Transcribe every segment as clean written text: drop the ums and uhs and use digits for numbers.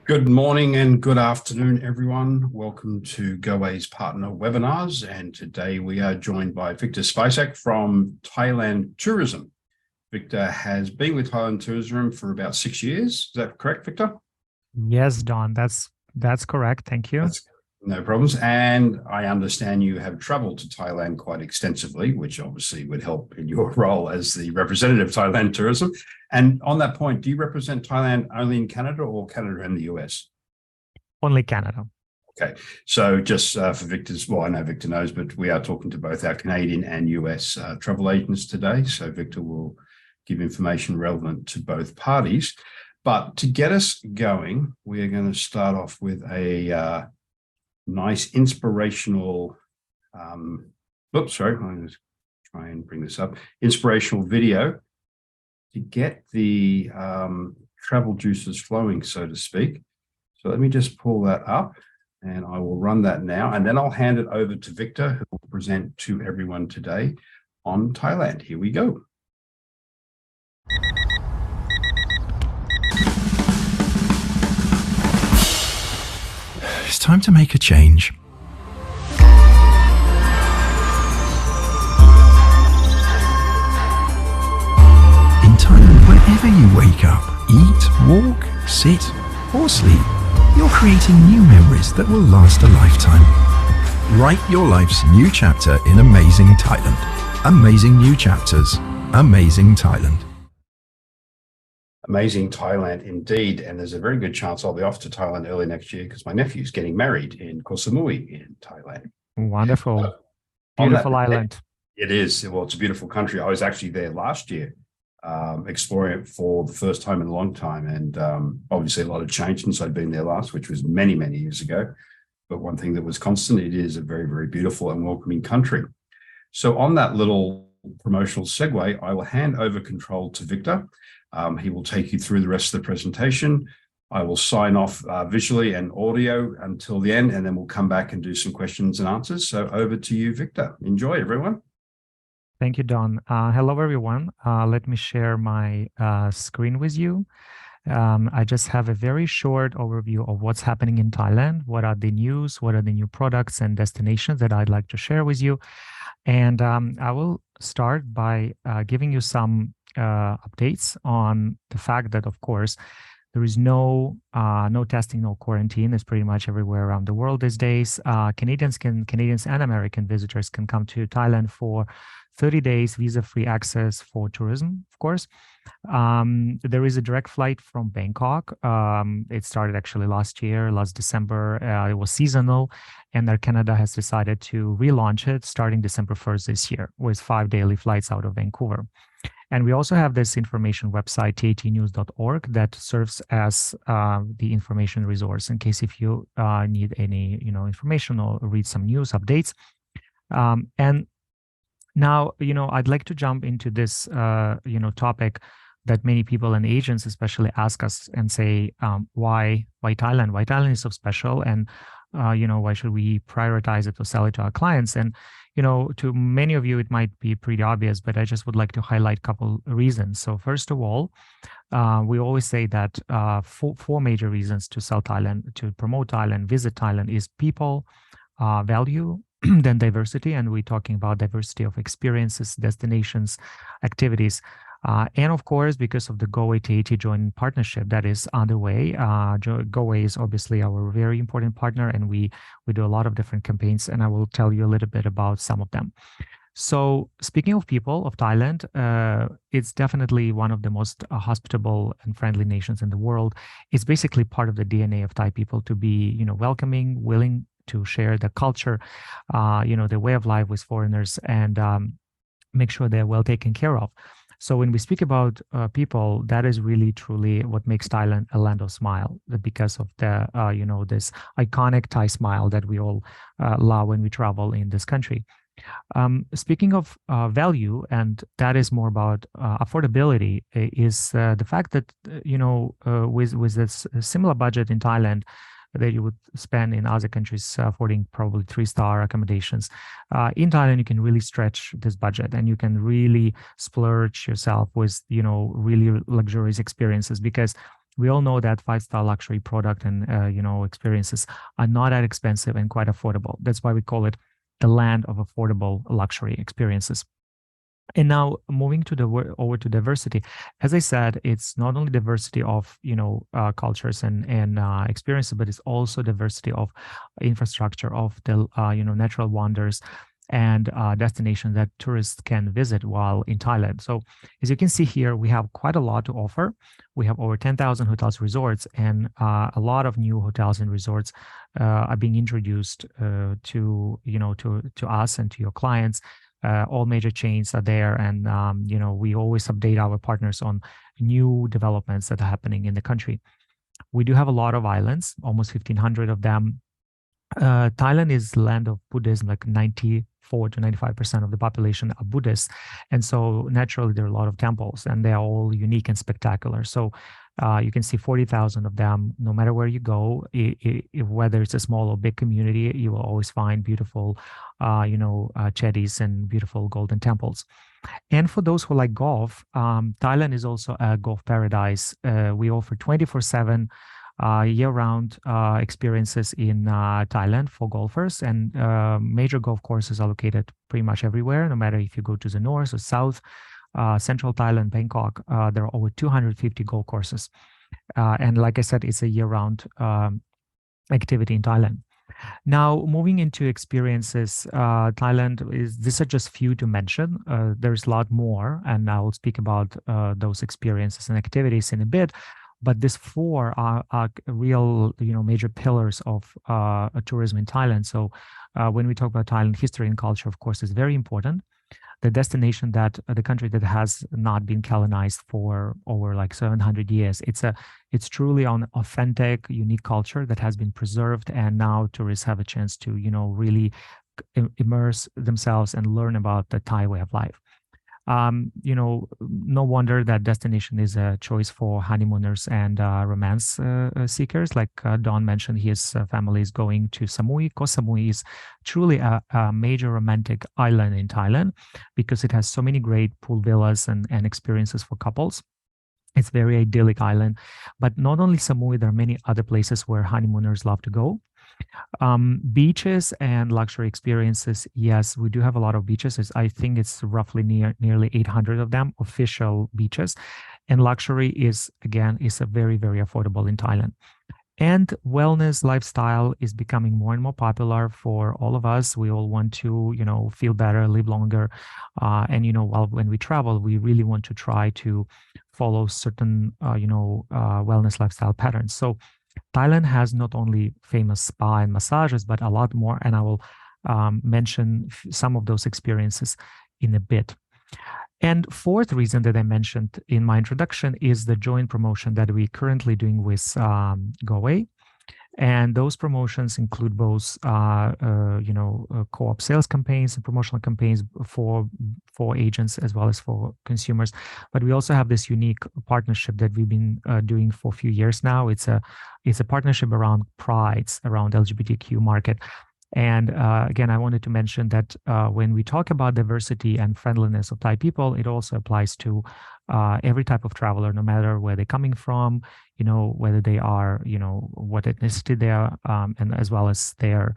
Good morning and good afternoon, everyone. Welcome to Goway's partner webinars. And today we are joined by Viktor Spysak from Thailand Tourism. Victor has been with Thailand Tourism for about 6 years. Is that correct, Victor? Yes, Don, that's correct. Thank you. That's no problems. And I understand you have traveled to Thailand quite extensively, which obviously would help in your role as the representative of Thailand Tourism. And on that point, do you represent Thailand only in Canada or Canada and the US? Only Canada. Okay, so just for Victor's, well, I know Victor knows, but we are talking to both our Canadian and US travel agents today. So Victor will give information relevant to both parties. But to get us going, we are going to start off with a nice inspirational, I'm going to try and bring this up, inspirational video to get the travel juices flowing, so to speak. So let me just pull that up and I will run that now. And then I'll hand it over to Victor, who will present to everyone today on Thailand. Here we go. It's time to make a change. In Thailand, wherever you wake up, eat, walk, sit, or sleep, you're creating new memories that will last a lifetime. Write your life's new chapter in amazing Thailand. Amazing new chapters. Amazing Thailand. Amazing Thailand indeed. And there's a very good chance I'll be off to Thailand early next year because my nephew's getting married in Koh Samui in Thailand. Wonderful. Beautiful island. It is. Well, it's a beautiful country. I was actually there last year, exploring it for the first time in a long time. And obviously a lot of change since I'd been there last, which was many, many years ago. But one thing that was constant, it is a very, very beautiful and welcoming country. So on that little promotional segue, I will hand over control to Victor. He will take you through the rest of the presentation. I will sign off visually and audio until the end, and then we'll come back and do some questions and answers. So over to you, Victor. Enjoy, everyone. Thank you, Don. Hello, everyone. Let me share my screen with you. I just have a very short overview of what's happening in Thailand. What are the news? What are the new products and destinations that I'd like to share with you? And I will start by giving you some updates on the fact that, of course, there is no testing, no quarantine. It's pretty much everywhere around the world these days. Canadians and American visitors can come to Thailand for 30 days visa-free access for tourism, of course. There is a direct flight from Bangkok. It started actually last December. It was seasonal, and Air Canada has decided to relaunch it starting December 1st this year with 5 daily flights out of Vancouver. And we also have this information website, tatnews.org, that serves as the information resource in case if you need any information or read some news updates. And now, I'd like to jump into this, topic that many people and agents especially ask us and say, why Thailand? Why Thailand is so special? And, why should we prioritize it or sell it to our clients? And, to many of you, it might be pretty obvious, but I just would like to highlight a couple reasons. So first of all, we always say that four major reasons to sell Thailand, to promote Thailand, visit Thailand is people, value, then diversity, and we're talking about diversity of experiences, destinations, activities, and of course, because of the Goway TAT joint partnership that is underway. Goway is obviously our very important partner, and we do a lot of different campaigns, and I will tell you a little bit about some of them. So speaking of people of Thailand, it's definitely one of the most hospitable and friendly nations in the world. It's basically part of the DNA of Thai people to be, welcoming, willing to share the culture, the way of life with foreigners, and make sure they're well taken care of. So when we speak about people, that is really truly what makes Thailand a land of smile, because of the this iconic Thai smile that we all love when we travel in this country. Speaking of value, and that is more about affordability, is the fact that with this similar budget in Thailand that you would spend in other countries affording probably 3-star accommodations. In Thailand, you can really stretch this budget and you can really splurge yourself with, really luxurious experiences, because We all know that 5-star luxury product and experiences are not that expensive and quite affordable. That's why we call it the land of affordable luxury experiences. And now moving to over to diversity, as I said, it's not only diversity of cultures and experiences, but it's also diversity of infrastructure, of the natural wonders and destinations that tourists can visit while in Thailand. So as you can see here, we have quite a lot to offer. We have over 10,000 hotels, resorts, and a lot of new hotels and resorts are being introduced to us and to your clients. All major chains are there, and we always update our partners on new developments that are happening in the country. We do have a lot of islands, almost 1,500 of them. Thailand is the land of Buddhism, like 94 to 95% of the population are Buddhists. And so naturally, there are a lot of temples, and they are all unique and spectacular. So you can see 40,000 of them, no matter where you go, whether it's a small or big community, you will always find beautiful, chetties and beautiful golden temples. And for those who like golf, Thailand is also a golf paradise. We offer 24/7 year-round experiences in Thailand for golfers, and major golf courses are located pretty much everywhere, no matter if you go to the north or south, central Thailand, Bangkok. There are over 250 golf courses. And like I said, it's a year-round activity in Thailand. Now, moving into experiences, these are just few to mention. There's a lot more, and I will speak about those experiences and activities in a bit. But these four are real, major pillars of tourism in Thailand. So when we talk about Thailand, history and culture, of course, is very important. The destination the country that has not been colonized for over like 700 years. It's truly an authentic, unique culture that has been preserved, and now tourists have a chance to, really immerse themselves and learn about the Thai way of life. No wonder that destination is a choice for honeymooners and romance seekers. Like Don mentioned, his family is going to Samui. Koh Samui is truly a major romantic island in Thailand because it has so many great pool villas and experiences for couples. It's a very idyllic island. But not only Samui, there are many other places where honeymooners love to go. Beaches and luxury experiences. Yes, we do have a lot of beaches. I think it's roughly nearly 800 of them, official beaches. And luxury is a very, very affordable in Thailand. And wellness lifestyle is becoming more and more popular for all of us. We all want to, feel better, live longer. And, when we travel, we really want to try to follow certain, wellness lifestyle patterns. So Thailand has not only famous spa and massages, but a lot more. And I will mention some of those experiences in a bit. And fourth reason that I mentioned in my introduction is the joint promotion that we're currently doing with Goway. And those promotions include both, co-op sales campaigns and promotional campaigns for agents as well as for consumers. But we also have this unique partnership that we've been doing for a few years now. It's a partnership around prides, around LGBTQ market. And again, I wanted to mention that when we talk about diversity and friendliness of Thai people, it also applies to every type of traveler, no matter where they're coming from, whether they are, what ethnicity they are, and as well as their,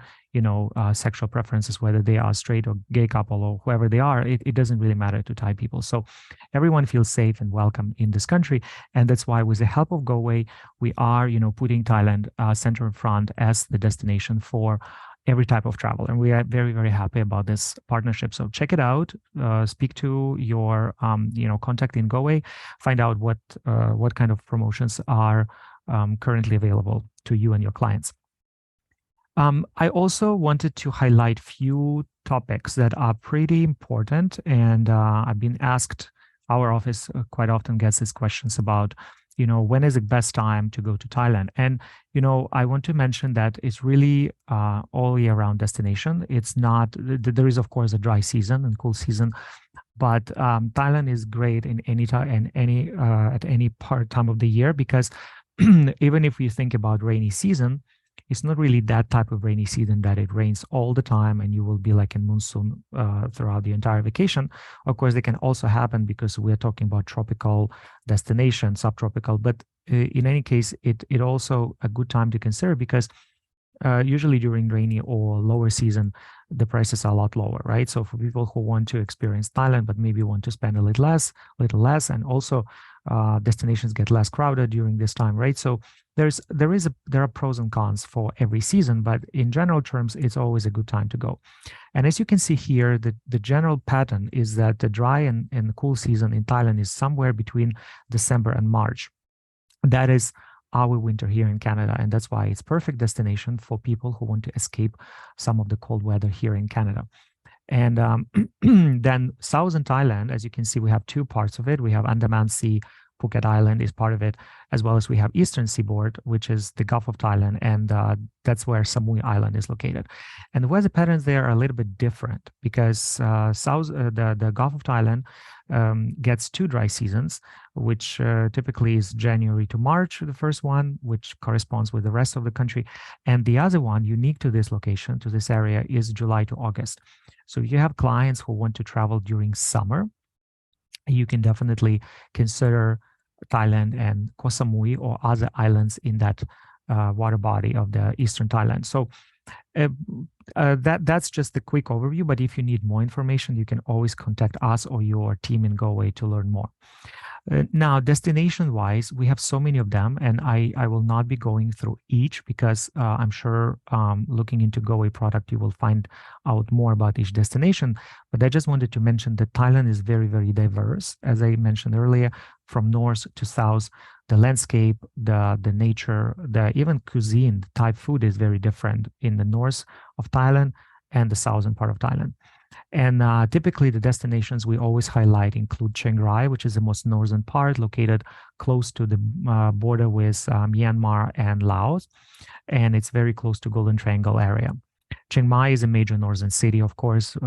sexual preferences, whether they are straight or gay couple or whoever they are, it doesn't really matter to Thai people. So everyone feels safe and welcome in this country. And that's why with the help of Goway, we are, putting Thailand center in front as the destination for every type of travel. And we are very, very happy about this partnership. So check it out, speak to your, contact in Goway, find out what kind of promotions are currently available to you and your clients. I also wanted to highlight few topics that are pretty important. And I've been asked, our office quite often gets these questions about, when is the best time to go to Thailand? And, I want to mention that it's really all year round destination. It's not, there is of course a dry season and cool season, but Thailand is great in any time and at any time of the year, because even if you think about rainy season, it's not really that type of rainy season that it rains all the time and you will be like in monsoon throughout the entire vacation. Of course, they can also happen because we're talking about tropical destination, subtropical, but in any case, it also a good time to consider because usually during rainy or lower season, the prices are a lot lower, right? So for people who want to experience Thailand, but maybe want to spend a little less, and also destinations get less crowded during this time, right? So there are pros and cons for every season, but in general terms, it's always a good time to go. And as you can see here, the general pattern is that the dry and cool season in Thailand is somewhere between December and March. That is our winter here in Canada, and that's why it's perfect destination for people who want to escape some of the cold weather here in Canada. And then southern Thailand, as you can see, we have two parts of it. We have Andaman Sea, Phuket Island is part of it, as well as we have Eastern Seaboard, which is the Gulf of Thailand, and that's where Samui Island is located. And the weather patterns there are a little bit different because the Gulf of Thailand gets two dry seasons, which typically is January to March, the first one, which corresponds with the rest of the country. And the other one, unique to this location, to this area, is July to August. So if you have clients who want to travel during summer, you can definitely consider Thailand and Koh Samui or other islands in that water body of the Eastern Thailand. So that's just a quick overview, but if you need more information, you can always contact us or your team in Goway to learn more. Now, destination-wise, we have so many of them, and I will not be going through each because I'm sure looking into Goway product, you will find out more about each destination. But I just wanted to mention that Thailand is very, very diverse. As I mentioned earlier, from north to south, the landscape, the nature, the even cuisine, the Thai food is very different in the north of Thailand and the southern part of Thailand. And typically the destinations we always highlight include Chiang Rai, which is the most northern part, located close to the border with Myanmar and Laos. And it's very close to Golden Triangle area. Chiang Mai is a major northern city, of course.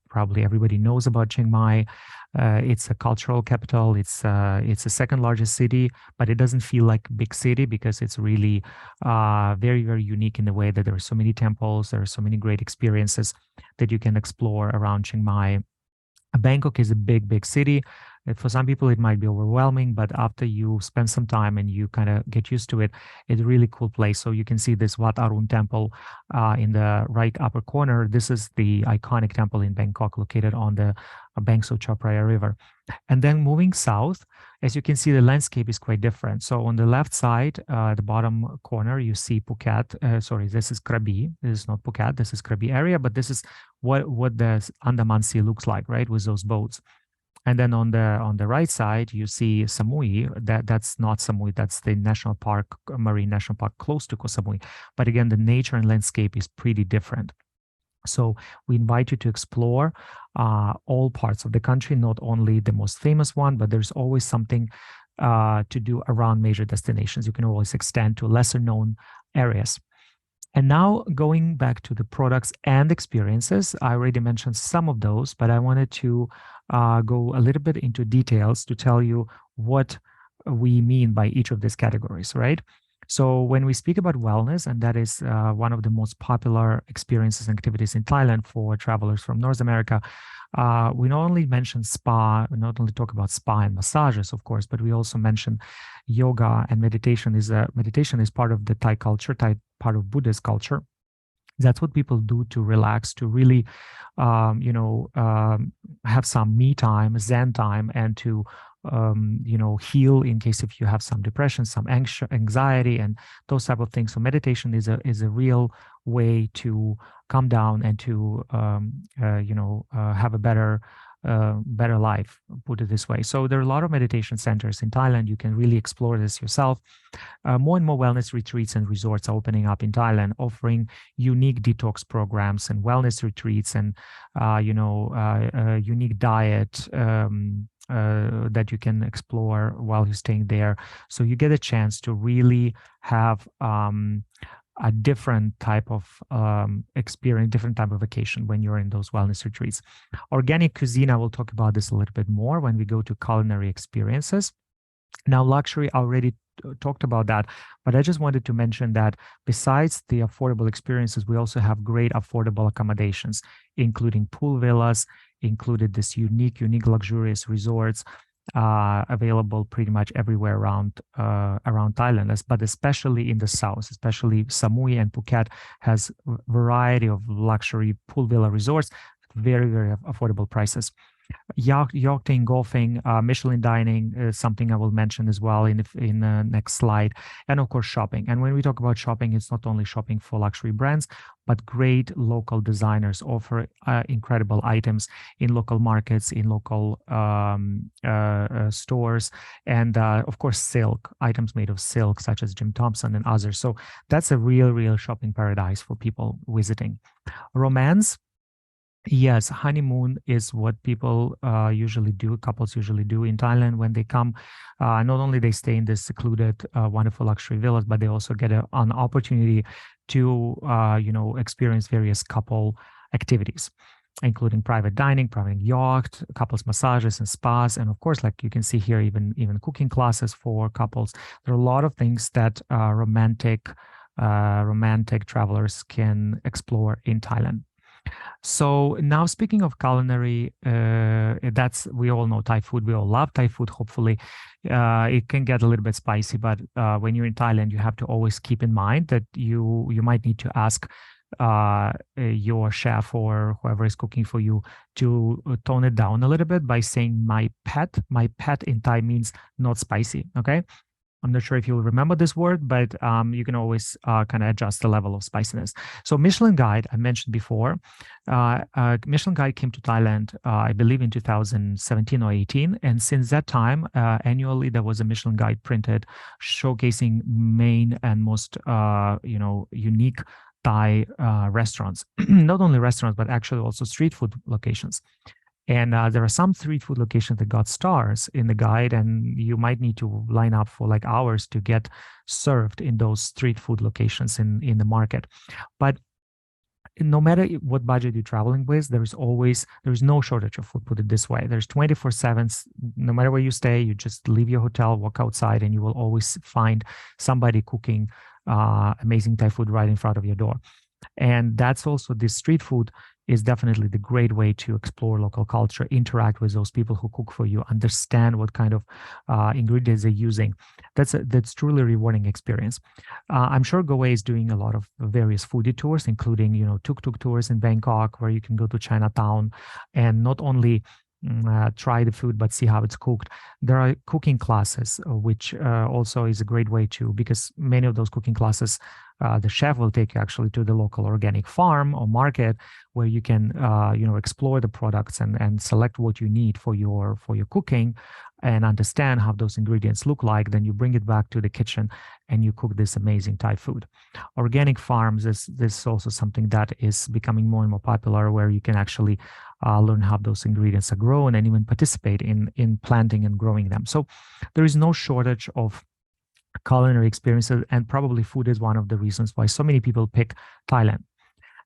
Probably everybody knows about Chiang Mai. It's a cultural capital. It's the second largest city, but it doesn't feel like a big city because it's really very, very unique in the way that there are so many temples. There are so many great experiences that you can explore around Chiang Mai. Bangkok is a big, big city. For some people, it might be overwhelming, but after you spend some time and you kind of get used to it, it's a really cool place. So you can see this Wat Arun temple in the right upper corner. This is the iconic temple in Bangkok, located on the banks of Chao Phraya River. And then moving south, as you can see, the landscape is quite different. So on the left side, the bottom corner, you see Phuket. Sorry, this is Krabi. This is not Phuket. This is Krabi area, but this is what the Andaman Sea looks like, right, with those boats. And then on the right side, you see Samui. That's not Samui. That's the national park, marine national park close to Koh Samui. But again, the nature and landscape is pretty different. So we invite you to explore all parts of the country, not only the most famous one, but there's always something to do around major destinations. You can always extend to lesser known areas. And now going back to the products and experiences, I already mentioned some of those, but I wanted to go a little bit into details to tell you what we mean by each of these categories, right? So when we speak about wellness, and that is one of the most popular experiences and activities in Thailand for travelers from North America, we not only mention spa, we not only talk about spa and massages, of course, but we also mention yoga and meditation. Meditation is part of the Thai culture, part of Buddhist culture. That's what people do to relax, to really, have some me time, Zen time, and to heal in case if you have some depression, some anxiety, and those type of things. So meditation is a real way to calm down and to have a better life, put it this way. So there are a lot of meditation centers in Thailand. You can really explore this yourself. More and more wellness retreats and resorts are opening up in Thailand, offering unique detox programs and wellness retreats and unique diet that you can explore while you're staying there. So you get a chance to really have a different type of experience, different type of vacation when you're in those wellness retreats. Organic cuisine, I will talk about this a little bit more when we go to culinary experiences. Now, luxury, I already talked about that, but I just wanted to mention that besides the affordable experiences, we also have great affordable accommodations, including pool villas, included this unique luxurious resorts. available pretty much everywhere around Thailand, but especially in the south, especially Samui and Phuket has a variety of luxury pool villa resorts at very, very affordable prices. Yachting, golfing, Michelin dining is something I will mention as well in the next slide, and of course shopping. And when we talk about shopping, it's not only shopping for luxury brands, but great local designers offer incredible items in local markets, in local stores, and of course silk items made of silk, such as Jim Thompson and others. So that's a real shopping paradise for people visiting. Romance. Yes, honeymoon is what people usually do, couples usually do in Thailand when they come. Not only they stay in this secluded, wonderful luxury villas, but they also get an opportunity to, experience various couple activities, including private dining, private yacht, couples massages and spas, and of course, like you can see here, even cooking classes for couples. There are a lot of things that romantic travelers can explore in Thailand. So now, speaking of culinary, we all know Thai food. We all love Thai food. Hopefully, it can get a little bit spicy, but when you're in Thailand, you have to always keep in mind that you might need to ask your chef or whoever is cooking for you to tone it down a little bit by saying "my pet." My pet in Thai means not spicy. Okay. I'm not sure if you'll remember this word, but you can always kind of adjust the level of spiciness. So Michelin Guide, I mentioned before, Michelin Guide came to Thailand, I believe in 2017 or 18. And since that time, annually, there was a Michelin Guide printed showcasing main and most, unique Thai restaurants, not only restaurants, but actually also street food locations. And there are some street food locations that got stars in the guide, and you might need to line up for like hours to get served in those street food locations in the market. But no matter what budget you're traveling with, there is no shortage of food, put it this way. There's 24/7, no matter where you stay, you just leave your hotel, walk outside, and you will always find somebody cooking amazing Thai food right in front of your door. And that's also, this street food is definitely the great way to explore local culture, interact with those people who cook for you, understand what kind of ingredients they're using. That's truly a rewarding experience. I'm sure Goway is doing a lot of various foodie tours, including, tuk-tuk tours in Bangkok, where you can go to Chinatown and not only try the food, but see how it's cooked. There are cooking classes, which also is a great way to, because many of those cooking classes, the chef will take you actually to the local organic farm or market where you can, explore the products and select what you need for your cooking and understand how those ingredients look like. Then you bring it back to the kitchen and you cook this amazing Thai food. Organic farms is also something that is becoming more and more popular, where you can actually learn how those ingredients are grown and even participate in planting and growing them. So there is no shortage of culinary experiences, and probably food is one of the reasons why so many people pick Thailand.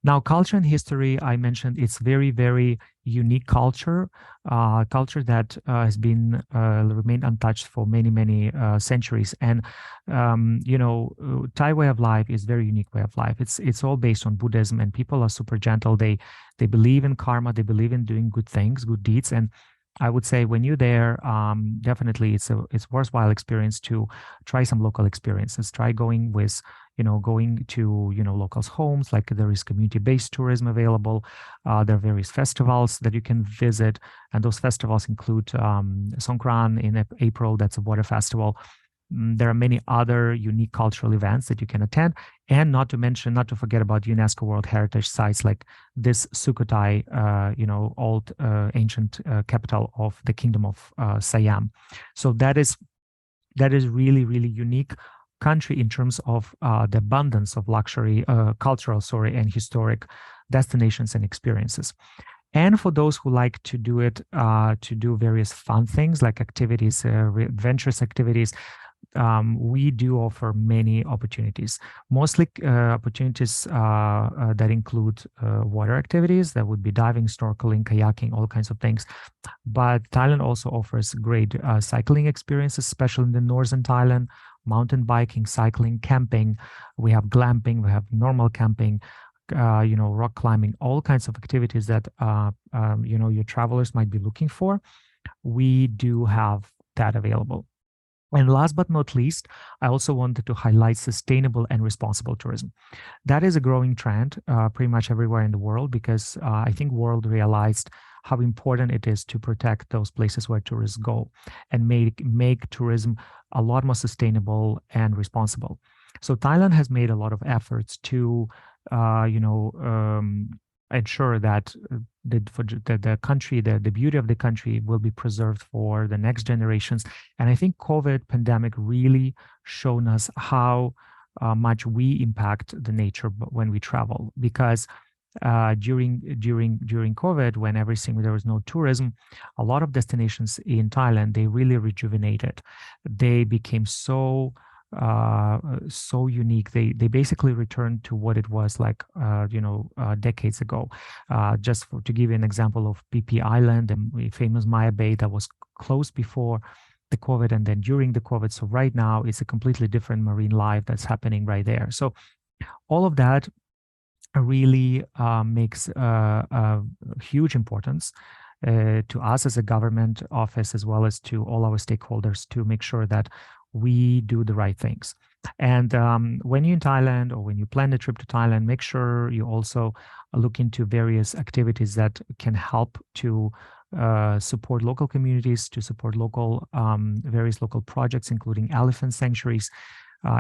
Now, culture and history, I mentioned, it's very, very unique culture that has been remained untouched for many, many centuries. And Thai way of life is very unique way of life. It's all based on Buddhism, and people are super gentle. They believe in karma. They believe in doing good things, good deeds. And I would say when you're there, definitely it's worthwhile experience to try some local experiences. Try going to locals' homes. Like, there is community-based tourism available. There are various festivals that you can visit, and those festivals include Songkran in April. That's a water festival. There are many other unique cultural events that you can attend, and not to forget about UNESCO World Heritage sites like this Sukhothai, old ancient capital of the Kingdom of Siam. So that is really, really unique country in terms of the abundance of luxury, cultural, and historic destinations and experiences. And for those who like to do it, to do various fun things like activities, adventurous activities, we do offer many opportunities, mostly opportunities that include water activities. That would be diving, snorkeling, kayaking, all kinds of things. But Thailand also offers great cycling experiences, especially in the northern Thailand, mountain biking, cycling, camping. We have glamping, we have normal camping, rock climbing, all kinds of activities that, your travelers might be looking for. we do have that available. And last but not least, I also wanted to highlight sustainable and responsible tourism. That is a growing trend pretty much everywhere in the world, because I think world realized how important it is to protect those places where tourists go and make tourism a lot more sustainable and responsible. So Thailand has made a lot of efforts to, ensure that the country, the beauty of the country will be preserved for the next generations. And I think COVID pandemic really shown us how much we impact the nature when we travel, because during COVID, when there was no tourism, a lot of destinations in Thailand, they really rejuvenated. They became so unique. They basically returned to what it was like decades ago. Just to give you an example of PP Island, the famous Maya Bay that was closed before the COVID and then during the COVID. So right now it's a completely different marine life that's happening right there. So all of that really makes a huge importance to us as a government office, as well as to all our stakeholders, to make sure that we do the right things. And when you're in Thailand, or when you plan a trip to Thailand, make sure you also look into various activities that can help to support local communities, to support local various local projects, including elephant sanctuaries,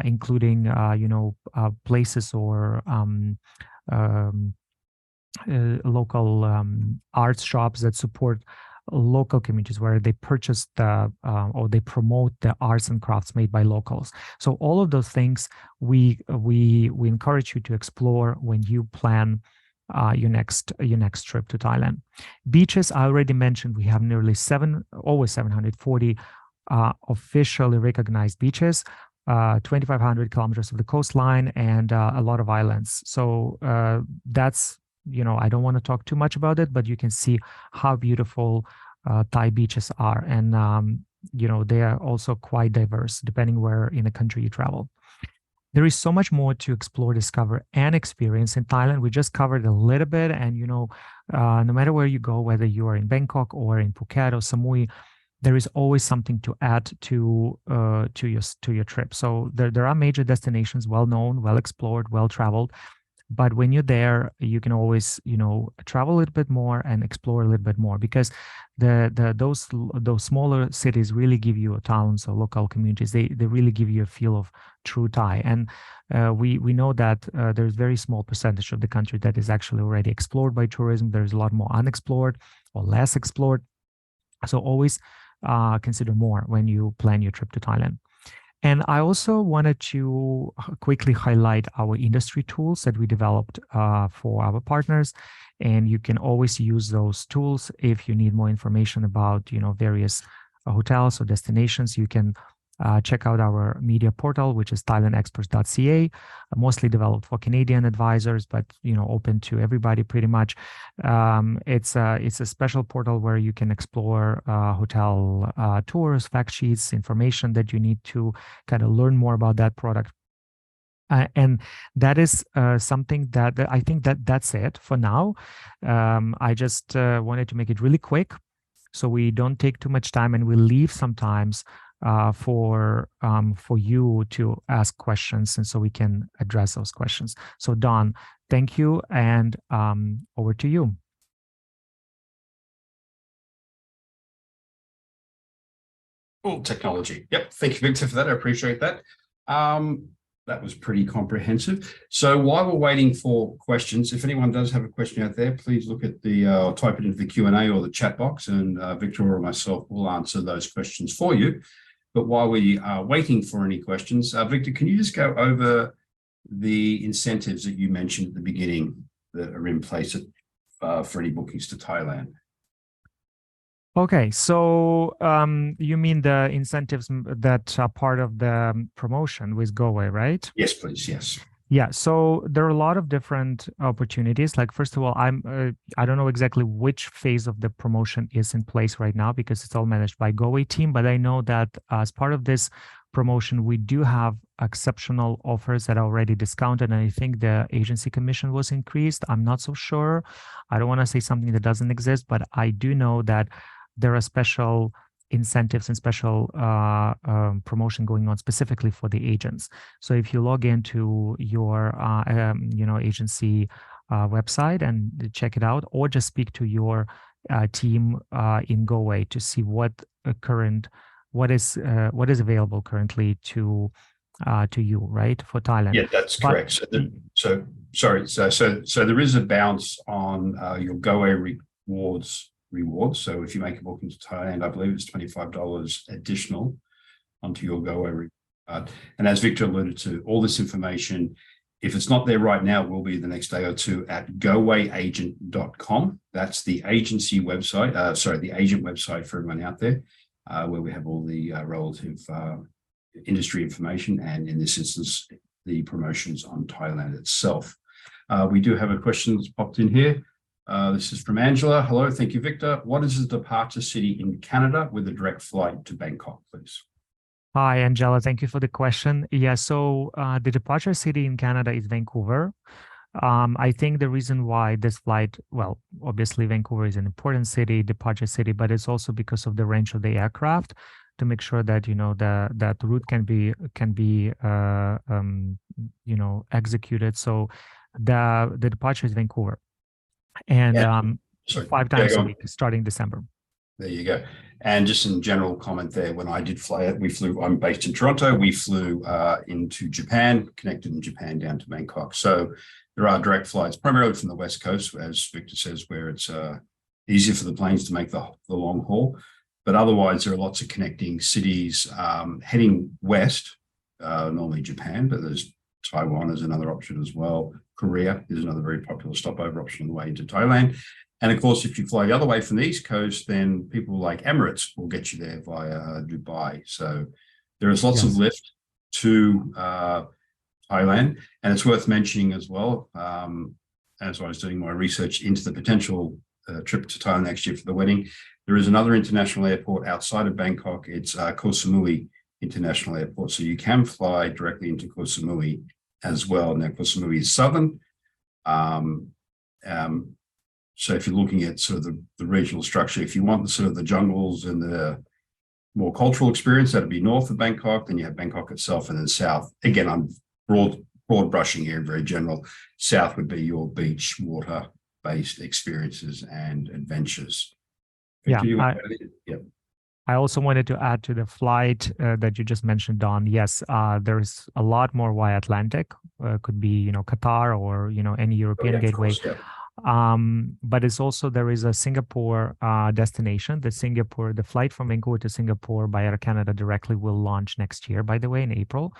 including places or local arts shops that support local communities, where they purchase or they promote the arts and crafts made by locals. So all of those things we encourage you to explore when you plan your next trip to Thailand. Beaches, I already mentioned, we have nearly over 740 officially recognized beaches, 2,500 kilometers of the coastline, and a lot of islands. So that's, I don't want to talk too much about it, but you can see how beautiful Thai beaches are. And, they are also quite diverse depending where in the country you travel. There is so much more to explore, discover, and experience in Thailand. We just covered a little bit, and, no matter where you go, whether you are in Bangkok or in Phuket or Samui, there is always something to add to your trip. So there are major destinations, well known, well explored, well traveled. But when you're there, you can always, travel a little bit more and explore a little bit more, because those smaller cities really give you, towns or local communities, they really give you a feel of true Thai. And we know that there's very small percentage of the country that is actually already explored by tourism. There's a lot more unexplored or less explored. So always consider more when you plan your trip to Thailand. And I also wanted to quickly highlight our industry tools that we developed for our partners. And you can always use those tools if you need more information about, various hotels or destinations. You can check out our media portal, which is thailandexperts.ca, mostly developed for Canadian advisors, but open to everybody pretty much. It's a special portal where you can explore hotel tours, fact sheets, information that you need to kind of learn more about that product. And that is something that I think that's it for now. I just wanted to make it really quick, so we don't take too much time, and we leave sometimes for you to ask questions, and so we can address those questions. So Don, thank you, and over to you. Cool technology. Yep. Thank you, Victor, for that. I appreciate that. That was pretty comprehensive. So while we're waiting for questions, if anyone does have a question out there, please look at the type it into the Q&A or the chat box, and Victor or myself will answer those questions for you. But while we are waiting for any questions, Victor, can you just go over the incentives that you mentioned at the beginning that are in place for any bookings to Thailand? Okay, so you mean the incentives that are part of the promotion with Goway, right? Yes, please. Yes. Yeah, so there are a lot of different opportunities. Like, first of all, I don't know exactly which phase of the promotion is in place right now, because it's all managed by Goway team. But I know that as part of this promotion, we do have exceptional offers that are already discounted, and I think the agency commission was increased. I'm not so sure. I don't want to say something that doesn't exist, but I do know that there are special incentives and special promotion going on specifically for the agents. So if you log into your agency website and check it out, or just speak to your team in Goway to see what is available currently to you, right, for Thailand. Yeah, that's correct. So there is a bounce on your Goway rewards. So if you make a booking to Thailand, I believe it's $25 additional onto your Goway reward. And as Victor alluded to, all this information, if it's not there right now, it will be the next day or two at gowayagent.com. That's the agency website, the agent website for everyone out there, where we have all the relative industry information, and in this instance, the promotions on Thailand itself. We do have a question that's popped in here. This is from Angela. Hello, thank you, Victor. What is the departure city in Canada with a direct flight to Bangkok, please? Hi, Angela. Thank you for the question. Yeah, so the departure city in Canada is Vancouver. I think the reason why this flight, well, obviously Vancouver is an important city, departure city, but it's also because of the range of the aircraft, to make sure that that route can be executed. So the departure is Vancouver, and 5 times a week starting December. There you go. And just in general comment there, when I did fly it, I'm based in Toronto. We flew into Japan, connected in Japan down to Bangkok. So there are direct flights, primarily from the West Coast, as Victor says, where it's easier for the planes to make the long haul. But otherwise, there are lots of connecting cities heading west, normally Japan, but there's Taiwan is another option as well. Korea is another very popular stopover option on the way into Thailand. And of course, if you fly the other way from the East Coast, then people like Emirates will get you there via Dubai. So there is lots of lift to Thailand. And it's worth mentioning as well, as I was doing my research into the potential trip to Thailand next year for the wedding, there is another international airport outside of Bangkok. It's Koh Samui International Airport. So you can fly directly into Koh Samui as well. Now, Koh Samui is southern. So if you're looking at sort of the regional structure, if you want the sort of the jungles and the more cultural experience, that'd be north of Bangkok. Then you have Bangkok itself, and then south. Again, I'm broad brushing here, very general. South would be your beach, water-based experiences and adventures. I also wanted to add to the flight that you just mentioned, Don. Yes, there's a lot more via Atlantic. Could be Qatar or any European gateway. Course, but it's also, there is a Singapore destination. The flight from Vancouver to Singapore by Air Canada directly will launch next year, by the way, in April.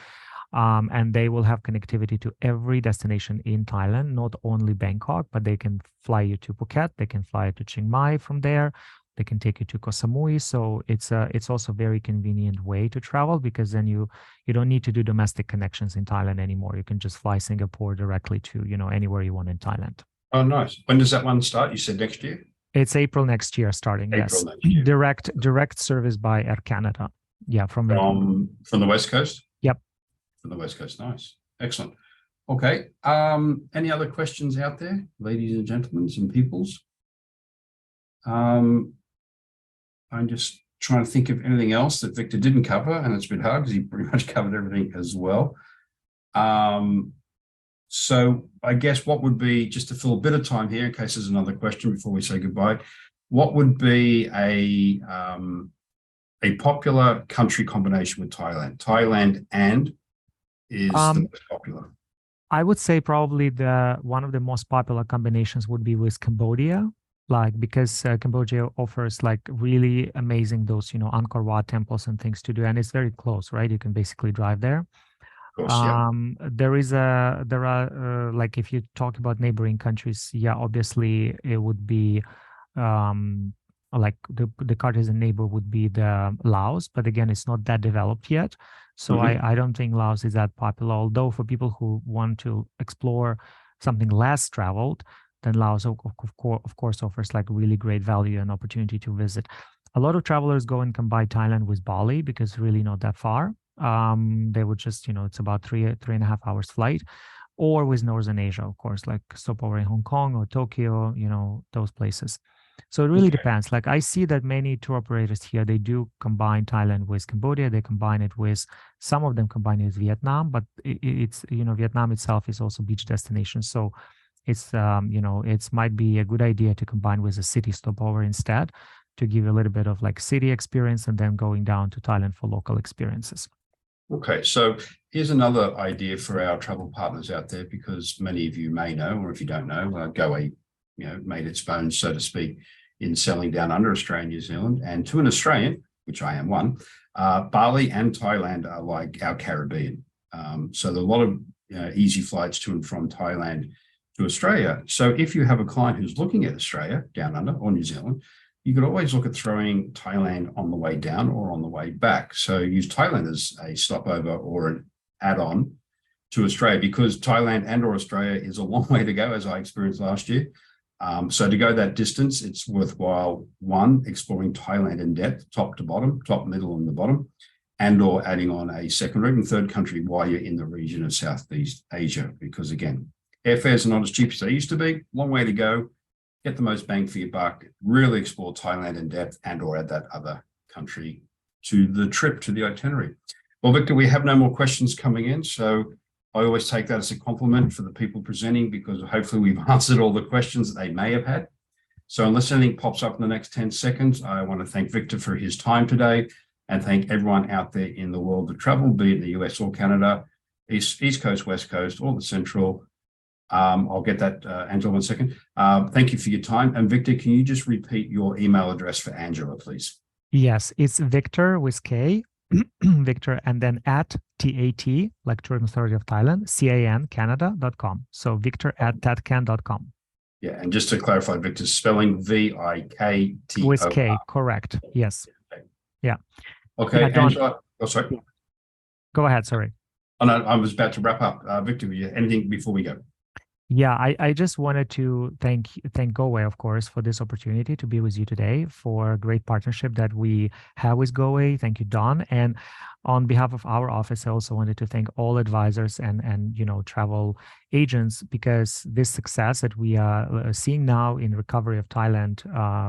And they will have connectivity to every destination in Thailand, not only Bangkok, but they can fly you to Phuket. They can fly you to Chiang Mai from there. They can take you to Koh Samui. So it's also a very convenient way to travel, because then you don't need to do domestic connections in Thailand anymore. You can just fly Singapore directly to anywhere you want in Thailand. Oh, nice. When does that one start? You said next year? It's April next year starting. April yes. Next year. Direct service by Air Canada. Yeah, from the West Coast? Yep. From the West Coast. Nice. Excellent. Okay. Any other questions out there, ladies and gentlemen and peoples? I'm just trying to think of anything else that Victor didn't cover, and it's a bit hard because he pretty much covered everything as well. So I guess what would be, just to fill a bit of time here in case there's another question before we say goodbye, what would be a popular country combination with Thailand? Thailand and is the most popular. I would say probably one of the most popular combinations would be with Cambodia, because Cambodia offers really amazing those Angkor Wat temples and things to do, and it's very close, right? You can basically drive there. Course, there are if you talk about neighboring countries, obviously it would be the Cartesian neighbor would be the Laos, but again, it's not that developed yet. So I don't think Laos is that popular, although for people who want to explore something less traveled, then Laos of course offers really great value and opportunity to visit. A lot of travelers go and combine Thailand with Bali because really not that far. They would just, it's about 3.5 hours flight, or with Northern Asia, of course, like stopover in Hong Kong or Tokyo, those places. So it really depends. Like I see that many tour operators here, they do combine Thailand with Cambodia. They combine it with, some of them combine it with Vietnam, but it's, Vietnam itself is also beach destination. So it's, it might be a good idea to combine with a city stopover instead, to give you a little bit of like city experience and then going down to Thailand for local experiences. Okay, so here's another idea for our travel partners out there, because many of you may know, or if you don't know, Goway, made its bones, so to speak, in selling down under Australia and New Zealand. And to an Australian, which I am one, Bali and Thailand are like our Caribbean. So there are a lot of easy flights to and from Thailand to Australia. So if you have a client who's looking at Australia, down under, or New Zealand, you could always look at throwing Thailand on the way down or on the way back. So use Thailand as a stopover or an add-on to Australia, because Thailand and or Australia is a long way to go, as I experienced last year. So to go that distance, it's worthwhile, one, exploring Thailand in depth, top to bottom, top, middle, and the bottom, and or adding on a second or even third country while you're in the region of Southeast Asia. Because again, airfares are not as cheap as they used to be, long way to go. Get the most bang for your buck, really explore Thailand in depth, and or add that other country to the trip, to the itinerary. Well, Victor, we have no more questions coming in, so I always take that as a compliment for the people presenting, because hopefully we've answered all the questions that they may have had. So unless anything pops up in the next 10 seconds, I want to thank Victor for his time today, and thank everyone out there in the world of travel, be it in the US or Canada, East Coast, West Coast, or the Central. I'll get that, Angela, 1 second. Thank you for your time. And Victor, can you just repeat your email address for Angela, please? Yes, it's Victor with K, Victor, and then at TAT, like Tourism Authority of Thailand, CAN, Canada.com. So Victor at tatcan.com. Yeah, and just to clarify, Victor's spelling VIKTOR. With K, correct. Yes. Okay. Yeah. Okay, Yeah, Angela. Oh, sorry. Go ahead, sorry. Oh, no, I was about to wrap up. Victor, anything before we go? Yeah, I just wanted to thank Goway, of course, for this opportunity to be with you today, for a great partnership that we have with Goway. Thank you, Don. And on behalf of our office, I also wanted to thank all advisors and travel agents, because this success that we are seeing now in recovery of Thailand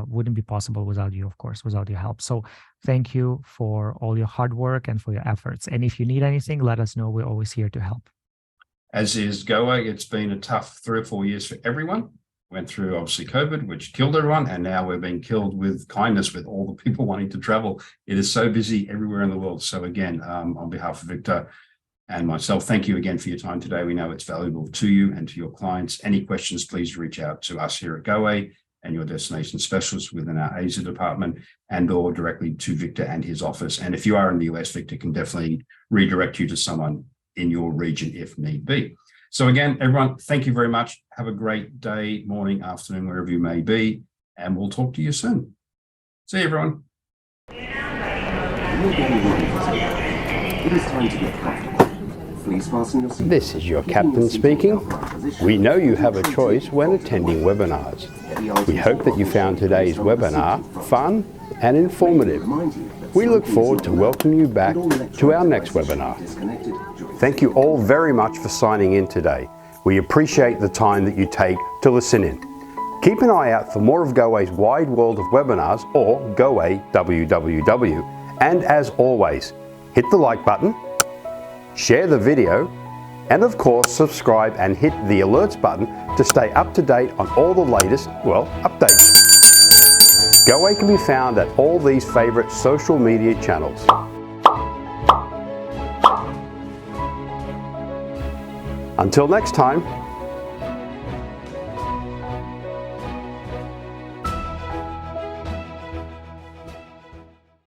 wouldn't be possible without you, of course, without your help. So thank you for all your hard work and for your efforts. And if you need anything, let us know. We're always here to help. As is Goway, it's been a tough 3 or 4 years for everyone. Went through, obviously, COVID, which killed everyone, and now we're being killed with kindness with all the people wanting to travel. It is so busy everywhere in the world. So again, on behalf of Victor and myself, thank you again for your time today. We know it's valuable to you and to your clients. Any questions, please reach out to us here at Goway and your destination specialists within our Asia department, and or directly to Victor and his office. And if you are in the US, Victor can definitely redirect you to someone in your region if need be. So again, everyone, thank you very much. Have a great day, morning, afternoon, wherever you may be, and we'll talk to you soon. See you, everyone. It is time to get comfortable. Please fasten your seat. This is your captain speaking. We know you have a choice when attending webinars. We hope that you found today's webinar fun and informative. We look forward to welcoming you back to our next webinar. Thank you all very much for signing in today. We appreciate the time that you take to listen in. Keep an eye out for more of Goway's wide world of webinars, or Goway WWW. And as always, hit the like button, share the video, and of course subscribe and hit the alerts button to stay up to date on all the latest, updates. Goway can be found at all these favorite social media channels. Until next time,